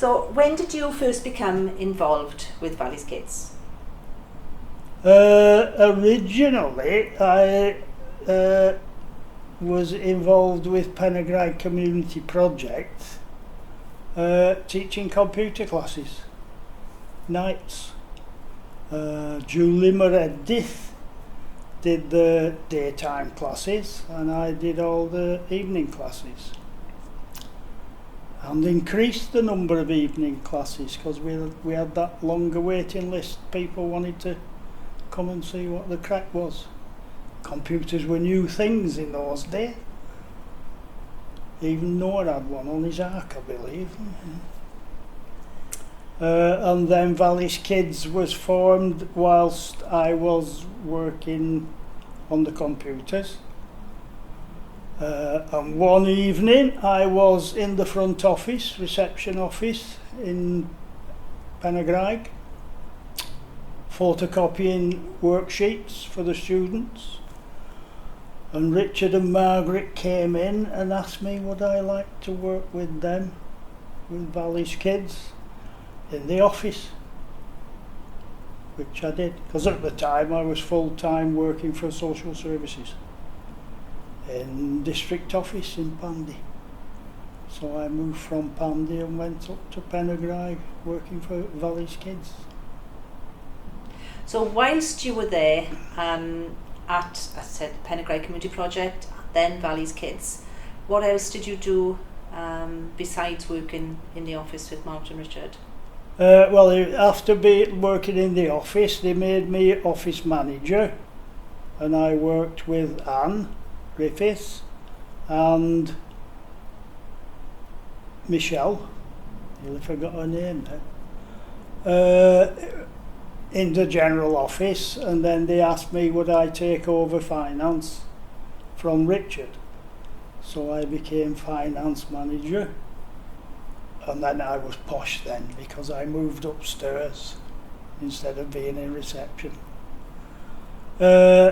So when did you first become involved with Valley's Kids? Originally, I was involved with Penygraig Community Projects, teaching computer classes, nights. Julie Meredith did the daytime classes and I did all the evening classes. And increased the number of evening classes because we had that longer waiting list. People wanted to come and see what the crack was. Computers were new things in those days. Even Noah had one on his ark, I believe. And then Valley's Kids was formed whilst I was working on the computers. And one evening I was in the front office, reception office in Penygraig, photocopying worksheets for the students. And Richard and Margaret came in and asked me would I like to work with them, with Valley's Kids, in the office, which I did, because at the time I was full-time working for social services in district office in Pandy. So I moved from Pandy and went up to Penygraig working for Valley's Kids. So whilst you were there at, as I said, Penygraig Community Project, then Valley's Kids, what else did you do besides working in the office with Margaret and Richard? Well, after working in the office, they made me office manager, and I worked with Anne Griffiths and Michelle. I forgot her name now. In the general office, and then they asked me would I take over finance from Richard. So I became finance manager. And then I was posh then because I moved upstairs instead of being in reception.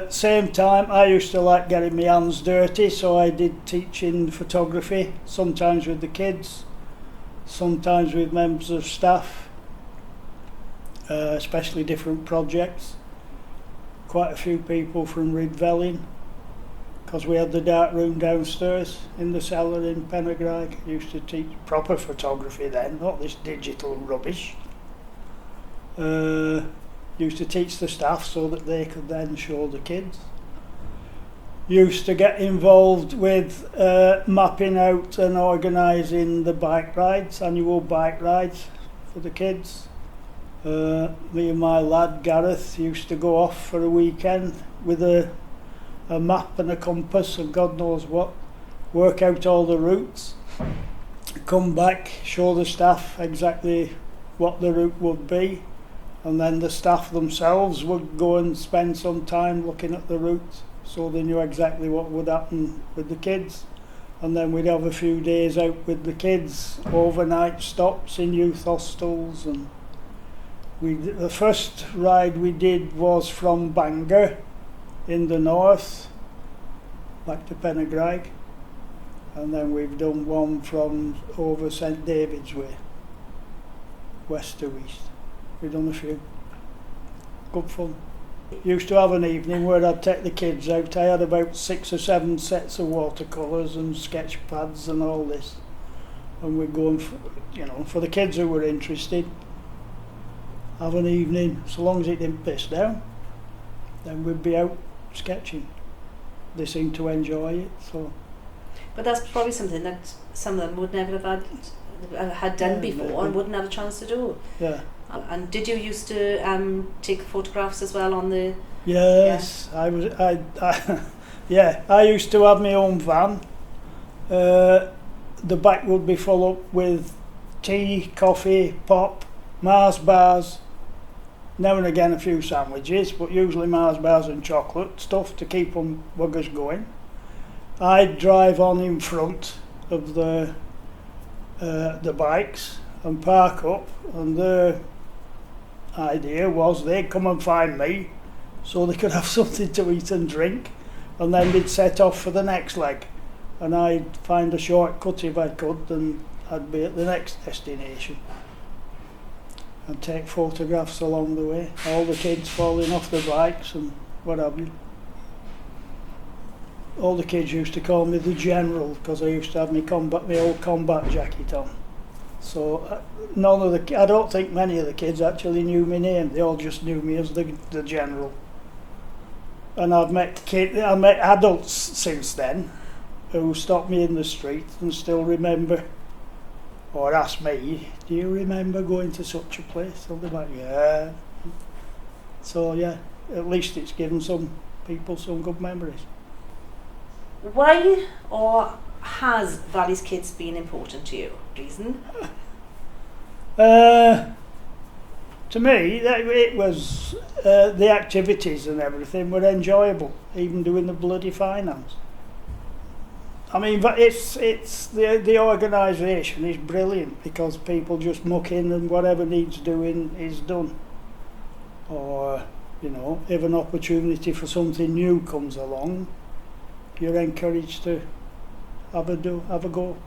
Same time I used to like getting my hands dirty, so I did teaching photography, sometimes with the kids, sometimes with members of staff, especially different projects. Quite a few people from Rydvelin, because we had the dark room downstairs in the cellar in Penygraig. Used to teach proper photography then, not this digital rubbish. Used to teach the staff so that they could then show the kids. Used to get involved with mapping out and organising the bike rides, annual bike rides for the kids. Me and my lad Gareth used to go off for a weekend with a map and a compass and God knows what, work out all the routes, come back, show the staff exactly what the route would be, and then the staff themselves would go and spend some time looking at the route so they knew exactly what would happen with the kids. And then we'd have a few days out with the kids, overnight stops in youth hostels. And the first ride we did was from Bangor in the north back to Penygraig, and then we've done one from over St David's Way, west to east. We've done a few. Good fun. Used to have an evening where I'd take the kids out. I had about 6 or 7 sets of watercolours and sketch pads and all this, and we'd go and, for the kids who were interested, have an evening, so long as it didn't piss down, then we'd be out sketching. They seem to enjoy it. So. But that's probably something that some of them would never have had done before, maybe. And wouldn't have a chance to do. Yeah. And did you used to take photographs as well on the? Yes, yeah. I used to have my own van. The back would be full up with tea, coffee, pop, Mars bars. Now and again a few sandwiches, but usually Mars bars and chocolate stuff to keep them buggers going. I'd drive on in front of the bikes and park up, and the idea was they'd come and find me so they could have something to eat and drink, and then they'd set off for the next leg, and I'd find a shortcut if I could and I'd be at the next destination and take photographs along the way. All the kids falling off the bikes and what have you. All the kids used to call me the General because I used to have my old combat jacket on. So I don't think many of the kids actually knew my name. They all just knew me as the General. And I've met adults since then who stopped me in the street and still remember, or ask me, do you remember going to such a place? And they're like, yeah. So yeah, at least it's given some people some good memories. Why or has Valley's Kids been important to you? Reason? To me, it was the activities and everything were enjoyable, even doing the bloody finance. I mean, but it's the organisation is brilliant because people just muck in and whatever needs doing is done. Or, you know, if an opportunity for something new comes along, you're encouraged to have a go.